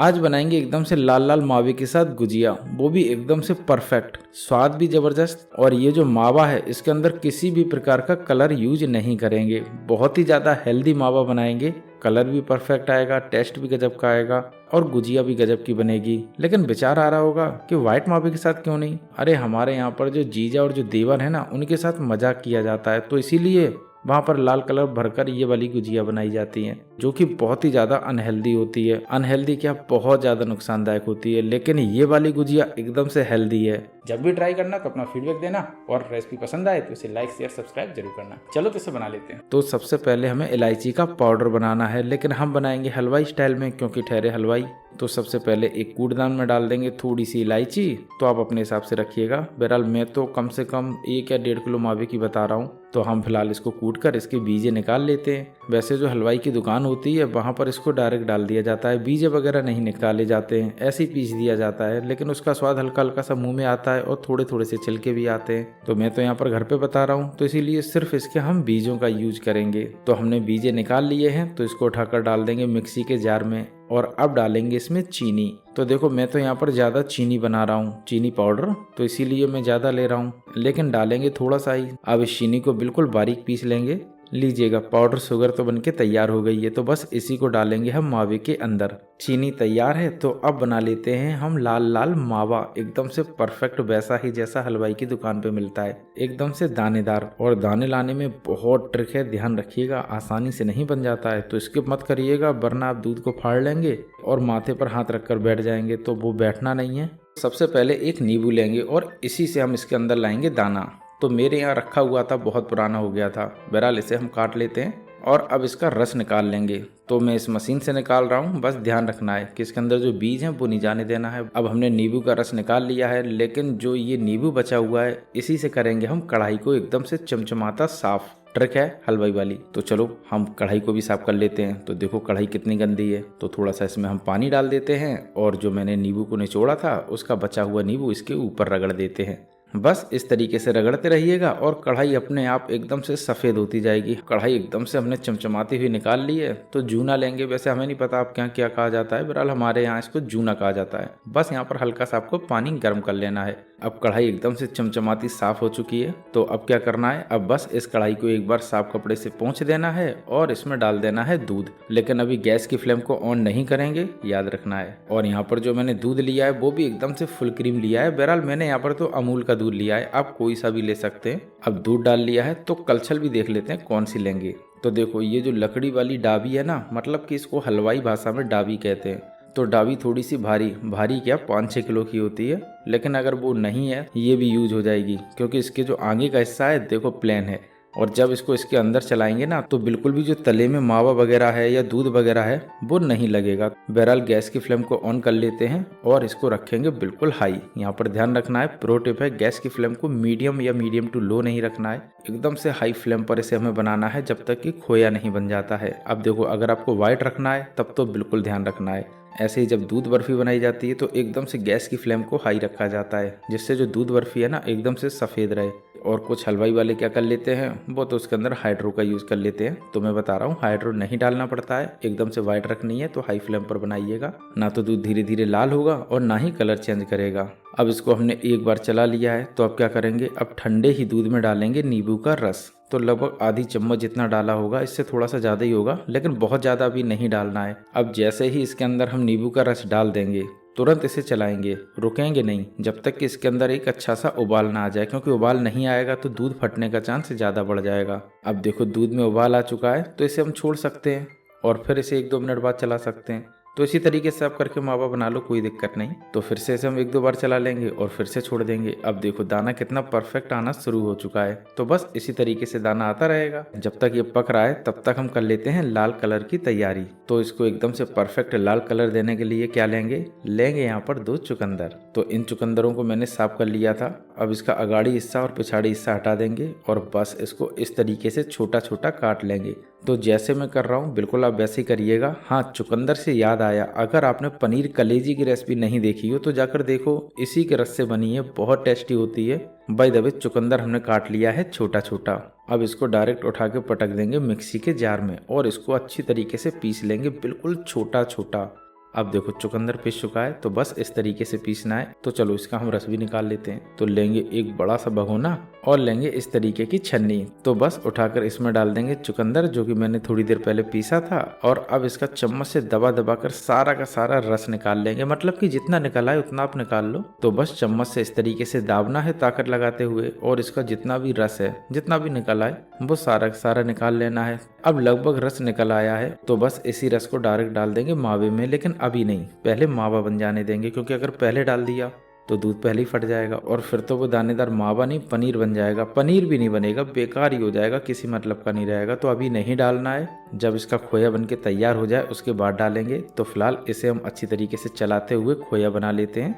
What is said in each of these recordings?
आज बनाएंगे एकदम से लाल लाल मावे के साथ गुजिया, वो भी एकदम से परफेक्ट, स्वाद भी जबरदस्त। और ये जो मावा है इसके अंदर किसी भी प्रकार का कलर यूज नहीं करेंगे, बहुत ही ज्यादा हेल्दी मावा बनाएंगे। कलर भी परफेक्ट आएगा, टेस्ट भी गजब का आएगा और गुजिया भी गजब की बनेगी। लेकिन विचार आ रहा होगा कि व्हाइट मावे के साथ क्यों नहीं? अरे हमारे यहाँ पर जो जीजा और जो देवर है ना, उनके साथ मजाक किया जाता है, तो इसीलिए वहाँ पर लाल कलर भरकर ये वाली गुजिया बनाई जाती हैं, जो कि बहुत ही ज़्यादा अनहेल्दी होती है। अनहेल्दी क्या, बहुत ज़्यादा नुकसानदायक होती है, लेकिन ये वाली गुजिया एकदम से हेल्दी है। जब भी ट्राई करना तो अपना फीडबैक देना, और रेसिपी पसंद आए तो इसे लाइक शेयर सब्सक्राइब जरूर करना। चलो तो इसे बना लेते हैं। तो सबसे पहले हमें इलायची का पाउडर बनाना है, लेकिन हम बनाएंगे हलवाई स्टाइल में, क्योंकि ठहरे हलवाई। तो सबसे पहले एक कूड़दान में डाल देंगे थोड़ी सी इलायची, तो आप अपने हिसाब से रखिएगा। बहरहाल मैं तो कम से कम 1 या 1.5 किलो मावे की बता रहा हूँ। तो हम फिलहाल इसको कूट कर इसके बीजे निकाल लेते हैं। वैसे जो हलवाई की दुकान होती है वहाँ पर इसको डायरेक्ट डाल दिया जाता है, बीजे वगैरह नहीं निकाले जाते हैं, ऐसे ही पीस दिया जाता है। लेकिन उसका स्वाद हल्का हल्का सा मुंह में आता है और थोड़े थोड़े से छिलके भी आते हैं। तो मैं तो यहाँ पर घर पे बता रहा हूँ, तो इसीलिए सिर्फ इसके हम बीजों का यूज करेंगे। तो हमने बीजे निकाल लिए हैं, तो इसको उठाकर डाल देंगे मिक्सी के जार में। और अब डालेंगे इसमें चीनी। तो देखो मैं तो यहाँ पर ज़्यादा चीनी बना रहा हूँ, चीनी पाउडर, तो इसीलिए मैं ज़्यादा ले रहा हूँ, लेकिन डालेंगे थोड़ा सा ही। अब इस चीनी को बिल्कुल बारीक पीस लेंगे। लीजिएगा, पाउडर शुगर तो बनके तैयार हो गई है। तो बस इसी को डालेंगे हम मावे के अंदर। चीनी तैयार है, तो अब बना लेते हैं हम लाल लाल मावा, एकदम से परफेक्ट वैसा ही जैसा हलवाई की दुकान पे मिलता है, एकदम से दानेदार। और दाने लाने में बहुत ट्रिक है, ध्यान रखिएगा, आसानी से नहीं बन जाता है। तो स्किप मत करिएगा, वरना आप दूध को फाड़ लेंगे और माथे पर हाथ रखकर बैठ जाएंगे, तो वो बैठना नहीं है। सबसे पहले एक नींबू लेंगे और इसी से हम इसके अंदर लाएंगे दाना। तो मेरे यहाँ रखा हुआ था, बहुत पुराना हो गया था। बहरहाल इसे हम काट लेते हैं और अब इसका रस निकाल लेंगे। तो मैं इस मशीन से निकाल रहा हूँ, बस ध्यान रखना है कि इसके अंदर जो बीज हैं वो नहीं जाने देना है। अब हमने नींबू का रस निकाल लिया है, लेकिन जो ये नींबू बचा हुआ है इसी से करेंगे हम कढ़ाई को एकदम से चमचमाता साफ। ट्रिक है हलवाई वाली। तो चलो हम कढ़ाई को भी साफ कर लेते हैं। तो देखो कढ़ाई कितनी गंदी है। तो थोड़ा सा इसमें हम पानी डाल देते हैं और जो मैंने नींबू को निचोड़ा था उसका बचा हुआ नींबू इसके ऊपर रगड़ देते हैं। बस इस तरीके से रगड़ते रहिएगा और कढ़ाई अपने आप एकदम से सफ़ेद होती जाएगी। कढ़ाई एकदम से हमने चमचमाती हुई निकाल ली है। तो जूना लेंगे, वैसे हमें नहीं पता आपके यहाँ क्या कहा जाता है, बहरहाल हमारे यहाँ इसको जूना कहा जाता है। बस यहाँ पर हल्का सा आपको पानी गर्म कर लेना है। अब कढ़ाई एकदम से चमचमाती साफ हो चुकी है। तो अब क्या करना है, अब बस इस कढ़ाई को एक बार साफ कपड़े से पोंछ देना है और इसमें डाल देना है दूध। लेकिन अभी गैस की फ्लेम को ऑन नहीं करेंगे, याद रखना है। और यहाँ पर जो मैंने दूध लिया है वो भी एकदम से फुल क्रीम लिया है। बहरहाल मैंने यहाँ पर तो अमूल का दूध लिया है, आप कोई सा भी ले सकते हैं। अब दूध डाल लिया है तो कलछल भी देख लेते हैं कौन सी लेंगे। तो देखो ये जो लकड़ी वाली डाबी है ना, मतलब कि इसको हलवाई भाषा में डाबी कहते हैं। तो डाबी थोड़ी सी भारी भारी क्या 5-6 किलो की होती है, लेकिन अगर वो नहीं है ये भी यूज हो जाएगी, क्योंकि इसके जो आगे का हिस्सा है देखो प्लेन है। और जब इसको इसके अंदर चलाएंगे ना तो बिल्कुल भी जो तले में मावा वगैरह है या दूध वगैरह है वो नहीं लगेगा। बहरहाल गैस की फ्लेम को ऑन कर लेते हैं और इसको रखेंगे बिल्कुल हाई। यहाँ पर ध्यान रखना है, प्रो टिप है, गैस की फ्लेम को मीडियम या मीडियम टू लो नहीं रखना है, एकदम से हाई फ्लेम पर इसे हमें बनाना है जब तक कि खोया नहीं बन जाता है। अब देखो अगर आपको व्हाइट रखना है तब तो बिल्कुल ध्यान रखना है। ऐसे ही जब दूध बर्फी बनाई जाती है तो एकदम से गैस की फ्लेम को हाई रखा जाता है, जिससे जो दूध बर्फी है ना एकदम से सफ़ेद रहे। और कुछ हलवाई वाले क्या कर लेते हैं, वो तो उसके अंदर हाइड्रो का यूज़ कर लेते हैं। तो मैं बता रहा हूँ हाइड्रो नहीं डालना पड़ता है, एकदम से वाइट रखनी है। तो हाई फ्लेम पर बनाइएगा, ना तो दूध धीरे धीरे लाल होगा और ना ही कलर चेंज करेगा। अब इसको हमने एक बार चला लिया है, तो अब क्या करेंगे, अब ठंडे ही दूध में डालेंगे नींबू का रस। तो लगभग आधी चम्मच जितना डाला होगा, इससे थोड़ा सा ज़्यादा ही होगा, लेकिन बहुत ज़्यादा भी नहीं डालना है। अब जैसे ही इसके अंदर हम नींबू का रस डाल देंगे तुरंत इसे चलाएंगे, रुकेंगे नहीं जब तक कि इसके अंदर एक अच्छा सा उबाल ना आ जाए, क्योंकि उबाल नहीं आएगा तो दूध फटने का चांस ज़्यादा बढ़ जाएगा। अब देखो दूध में उबाल आ चुका है, तो इसे हम छोड़ सकते हैं और फिर इसे 1-2 मिनट बाद चला सकते हैं। तो इसी तरीके से आप करके मावा बना लो, कोई दिक्कत नहीं। तो फिर से इसे हम 1-2 बार चला लेंगे और फिर से छोड़ देंगे। अब देखो दाना कितना परफेक्ट आना शुरू हो चुका है। तो बस इसी तरीके से दाना आता रहेगा। जब तक ये पक रहा है तब तक हम कर लेते हैं लाल कलर की तैयारी। तो इसको एकदम से परफेक्ट लाल कलर देने के लिए क्या लेंगे, यहाँ पर 2 चुकंदर। तो इन चुकंदरों को मैंने साफ कर लिया था। अब इसका अगाड़ी हिस्सा और पिछाड़ी हिस्सा हटा देंगे और बस इसको इस तरीके से छोटा छोटा काट लेंगे। तो जैसे मैं कर रहा हूँ बिल्कुल आप वैसे ही करिएगा। हाँ, चुकंदर से याद आया, अगर आपने पनीर कलेजी की रेसिपी नहीं देखी हो तो जाकर देखो, इसी के रस से बनी है, बहुत टेस्टी होती है। बाय द वे चुकंदर हमने काट लिया है छोटा छोटा। अब इसको डायरेक्ट उठा के पटक देंगे मिक्सी के जार में और इसको अच्छी तरीके से पीस लेंगे, बिल्कुल छोटा छोटा। अब देखो चुकंदर पीस चुका है, तो बस इस तरीके से पीसना है। तो चलो इसका हम रस भी निकाल लेते हैं। तो लेंगे एक बड़ा सा भगोना और लेंगे इस तरीके की छन्नी। तो बस उठाकर इसमें डाल देंगे चुकंदर जो कि मैंने थोड़ी देर पहले पीसा था, और अब इसका चम्मच से दबा दबा कर सारा का सारा रस निकाल लेंगे। मतलब कि जितना निकला है उतना आप निकाल लो। तो बस चम्मच से इस तरीके से दाबना है ताकत लगाते हुए, और इसका जितना भी रस है, जितना भी निकला है, वो सारा का सारा निकाल लेना है। अब लगभग रस निकल आया है, तो बस इसी रस को डायरेक्ट डाल देंगे मावे में, लेकिन अभी नहीं, पहले मावा बन जाने देंगे, क्योंकि अगर पहले डाल दिया तो दूध पहले ही फट जाएगा और फिर तो वो दानेदार मावा नहीं पनीर बन जाएगा। पनीर भी नहीं बनेगा, बेकार ही हो जाएगा, किसी मतलब का नहीं रहेगा। तो अभी नहीं डालना है, जब इसका खोया बन के तैयार हो जाए उसके बाद डालेंगे। तो फिलहाल इसे हम अच्छी तरीके से चलाते हुए खोया बना लेते हैं।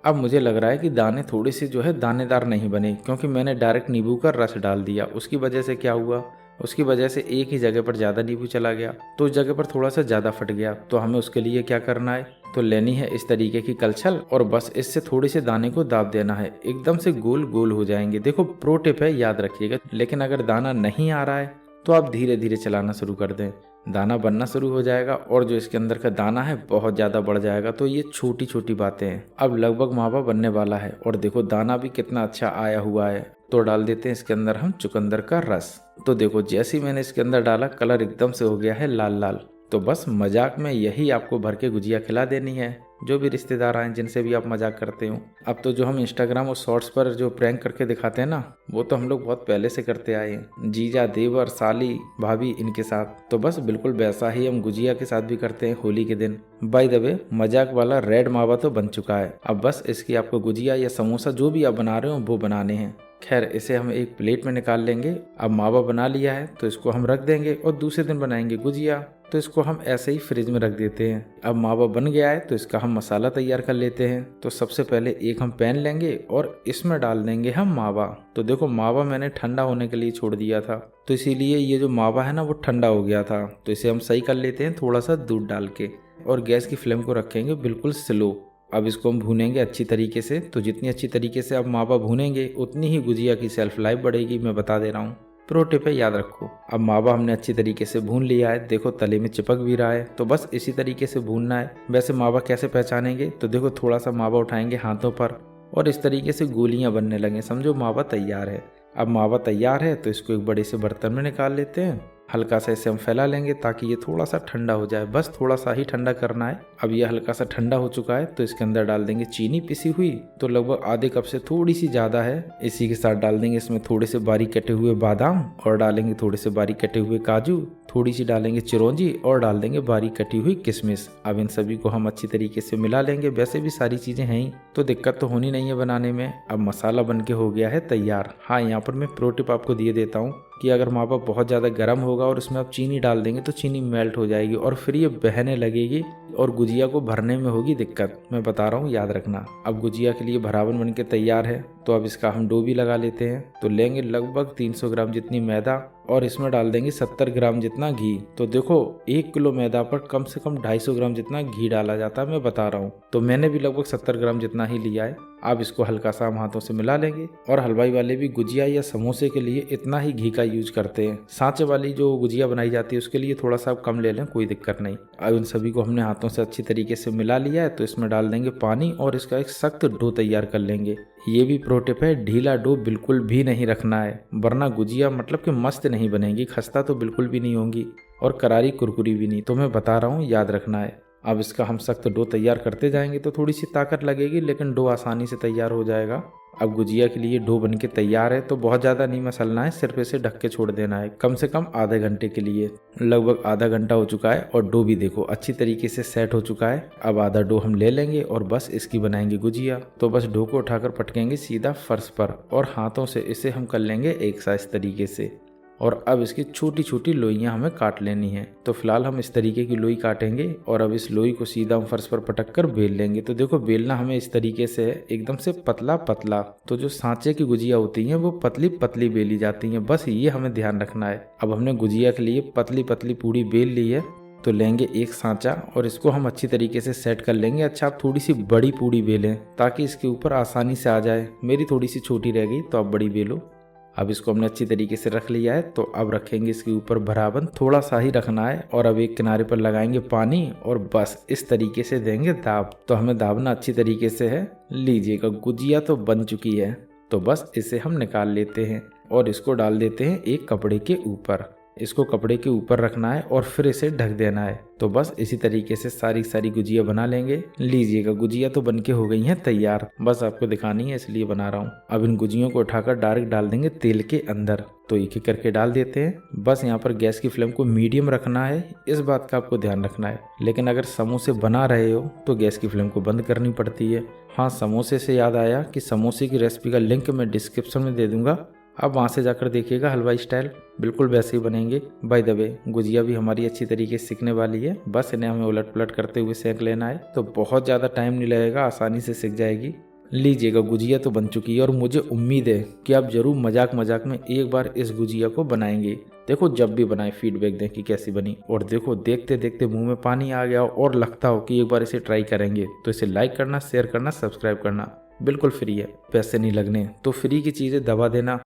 अब मुझे लग रहा है कि दाने थोड़े से जो है दानेदार नहीं बने, क्योंकि मैंने डायरेक्ट नींबू का रस डाल दिया। उसकी वजह से क्या हुआ, उसकी वजह से एक ही जगह पर ज़्यादा नींबू चला गया, तो उस जगह पर थोड़ा सा ज़्यादा फट गया। तो हमें उसके लिए क्या करना है, तो लेनी है इस तरीके की कलछल, और बस इससे थोड़ी से दाने को दाब देना है, एकदम से गोल गोल हो जाएंगे। देखो प्रो टिप है, याद रखिएगा। लेकिन अगर दाना नहीं आ रहा है तो आप धीरे धीरे चलाना शुरू कर दें, दाना बनना शुरू हो जाएगा, और जो इसके अंदर का दाना है बहुत ज़्यादा बढ़ जाएगा। तो ये छोटी छोटी बातें हैं। अब लगभग मावा बनने वाला है, और देखो दाना भी कितना अच्छा आया हुआ है। तो डाल देते हैं इसके अंदर हम चुकंदर का रस। तो देखो जैसे ही मैंने इसके अंदर डाला, कलर एकदम से हो गया है लाल लाल। तो बस मजाक में यही आपको भर के गुजिया खिला देनी है, जो भी रिश्तेदार आए, जिनसे भी आप मजाक करते हो। अब तो जो हम इंस्टाग्राम और शॉर्ट्स पर जो प्रैंक करके दिखाते हैं ना, वो तो हम लोग बहुत पहले से करते आए हैं, जीजा, देवर, साली, भाभी, इनके साथ। तो बस बिल्कुल वैसा ही हम गुजिया के साथ भी करते हैं होली के दिन। बाय द वे, मजाक वाला रेड मावा तो बन चुका है। अब बस इसकी आपको गुजिया या समोसा जो भी आप बना रहे हो वो बनाने हैं। खैर इसे हम एक प्लेट में निकाल लेंगे। अब मावा बना लिया है तो इसको हम रख देंगे, और दूसरे दिन बनाएंगे गुजिया, तो इसको हम ऐसे ही फ्रिज में रख देते हैं। अब मावा बन गया है तो इसका हम मसाला तैयार कर लेते हैं। तो सबसे पहले एक हम पैन लेंगे और इसमें डाल देंगे हम मावा। तो देखो मावा मैंने ठंडा होने के लिए छोड़ दिया था, तो इसीलिए ये जो मावा है ना वो ठंडा हो गया था। तो इसे हम सही कर लेते हैं थोड़ा सा दूध डाल के, और गैस की फ्लेम को रखेंगे बिल्कुल स्लो। अब इसको हम भूनेंगे अच्छी तरीके से। तो जितनी अच्छी तरीके से आप मावा भूनेंगे उतनी ही गुजिया की सेल्फ लाइफ बढ़ेगी, मैं बता दे रहा हूँ, प्रो टिप है, याद रखो। अब मावा हमने अच्छी तरीके से भून लिया है, देखो तले में चिपक भी रहा है। तो बस इसी तरीके से भूनना है। वैसे मावा कैसे पहचानेंगे, तो देखो थोड़ा सा मावा उठाएंगे हाथों पर, और इस तरीके से गोलियां बनने लगे, समझो मावा तैयार है। अब मावा तैयार है तो इसको एक बड़े से बर्तन में निकाल लेते हैं। हल्का सा इसे हम फैला लेंगे ताकि ये थोड़ा सा ठंडा हो जाए, बस थोड़ा सा ही ठंडा करना है। अब ये हल्का सा ठंडा हो चुका है, तो इसके अंदर डाल देंगे चीनी पिसी हुई, तो लगभग आधे कप से थोड़ी सी ज़्यादा है। इसी के साथ डाल देंगे इसमें थोड़े से बारीक कटे हुए बादाम, और डालेंगे थोड़े से बारीक कटे हुए काजू, थोड़ी सी डालेंगे चिरौंजी, और डाल देंगे बारीक कटी हुई किशमिश। अब इन सभी को हम अच्छी तरीके से मिला लेंगे। वैसे भी सारी चीज़ें हैं ही, तो दिक्कत तो होनी नहीं है बनाने में। अब मसाला बन के हो गया है तैयार। हाँ, यहाँ पर मैं प्रो टिप आपको दिए देता हूँ कि अगर मावा बहुत ज़्यादा गर्म होगा और उसमें आप चीनी डाल देंगे तो चीनी मेल्ट हो जाएगी, और फिर ये बहने लगेगी, और गुजिया को भरने में होगी दिक्कत। मैं बता रहा हूँ, याद रखना। अब गुजिया के लिए भरावन बन के तैयार है, तो अब इसका हम डो भी लगा लेते हैं। तो लेंगे लगभग 300 ग्राम जितनी मैदा, और इसमें डाल देंगे 70 ग्राम जितना घी। तो देखो 1 किलो मैदा पर कम से कम 250 ग्राम जितना घी डाला जाता है, मैं बता रहा हूँ। तो मैंने भी लगभग 70 ग्राम जितना ही लिया है। अब इसको हल्का सा हम हाथों से मिला लेंगे, और हलवाई वाले भी गुजिया या समोसे के लिए इतना ही घी का यूज करते हैं। सांचे वाली जो गुजिया बनाई जाती है उसके लिए थोड़ा सा कम ले लें, कोई दिक्कत नहीं। अब इन सभी को हमने हाथों से अच्छी तरीके से मिला लिया है, तो इसमें डाल देंगे पानी, और इसका एक सख्त डो तैयार कर लेंगे। ये भी प्रो टिप है, ढीला डो बिल्कुल भी नहीं रखना है, वरना गुजिया मतलब कि मस्त नहीं बनेगी, खस्ता तो बिल्कुल भी नहीं होंगी, और करारी कुरकुरी भी नहीं। तो मैं बता रहा हूँ, याद रखना है। अब इसका हम सख्त डो तैयार करते जाएंगे तो थोड़ी सी ताकत लगेगी, लेकिन डो आसानी से तैयार हो जाएगा। अब गुजिया के लिए डो बनके तैयार है, तो बहुत ज़्यादा नहीं मसलना है, सिर्फ इसे ढक के छोड़ देना है, कम से कम आधे घंटे के लिए। लगभग आधा घंटा हो चुका है, और डो भी देखो अच्छी तरीके से सेट हो चुका है। अब आधा डो हम ले लेंगे और बस इसकी बनाएंगे गुजिया। तो बस डो को उठाकर पटकेंगे सीधा फर्श पर, और हाथों से इसे हम कर लेंगे एक साइज तरीके से। और अब इसकी छोटी छोटी लोइयां हमें काट लेनी है। तो फिलहाल हम इस तरीके की लोई काटेंगे, और अब इस लोई को सीधा हम फर्श पर पटक कर बेल लेंगे। तो देखो बेलना हमें इस तरीके से है, एकदम से पतला पतला। तो जो सांचे की गुजिया होती हैं वो पतली पतली बेली जाती हैं, बस ये हमें ध्यान रखना है। अब हमने गुजिया के लिए पतली पतली पूरी बेल ली है, तो लेंगे एक सांचा, और इसको हम अच्छी तरीके से सेट कर लेंगे। अच्छा, आप थोड़ी सी बड़ी पूरी बेलें ताकि इसके ऊपर आसानी से आ जाए। मेरी थोड़ी सी छोटी रह गई, तो आप बड़ी बेलो। अब इसको हमने अच्छी तरीके से रख लिया है, तो अब रखेंगे इसके ऊपर भरावन, थोड़ा सा ही रखना है। और अब एक किनारे पर लगाएंगे पानी और बस इस तरीके से देंगे दाब। तो हमें दाबना अच्छी तरीके से है। लीजिएगा गुजिया तो बन चुकी है। तो बस इसे हम निकाल लेते हैं और इसको डाल देते हैं एक कपड़े के ऊपर। इसको कपड़े के ऊपर रखना है और फिर इसे ढक देना है। तो बस इसी तरीके से सारी गुजिया बना लेंगे। लीजिएगा गुजिया तो बनके हो गई हैं तैयार, बस आपको दिखानी है इसलिए बना रहा हूँ। अब इन गुजियों को उठाकर डायरेक्ट डाल देंगे तेल के अंदर। तो एक एक करके डाल देते हैं। बस यहाँ पर गैस की फ्लेम को मीडियम रखना है, इस बात का आपको ध्यान रखना है। लेकिन अगर समोसे बना रहे हो तो गैस की फ्लेम को बंद करनी पड़ती है। हाँ, समोसे से याद आया कि समोसे की रेसिपी का लिंक मैं डिस्क्रिप्शन में दे दूंगा, अब वहाँ से जाकर देखिएगा। हलवाई स्टाइल बिल्कुल वैसे ही बनेंगे। बाय द वे गुजिया भी हमारी अच्छी तरीके से सिकने वाली है, बस इन्हें हमें उलट पलट करते हुए सेक लेना है। तो बहुत ज़्यादा टाइम नहीं लगेगा, आसानी से सिक जाएगी। लीजिएगा गुजिया तो बन चुकी है और मुझे उम्मीद है कि आप जरूर मजाक मजाक में एक बार इस गुजिया को बनाएंगे। देखो जब भी बनाए फीडबैक दें कि कैसी बनी। और देखो देखते देखते मुंह में पानी आ गया और लगता हो कि एक बार इसे ट्राई करेंगे, तो इसे लाइक करना, शेयर करना, सब्सक्राइब करना बिल्कुल फ्री है, पैसे नहीं लगने। तो फ्री की चीज़ें दबा देना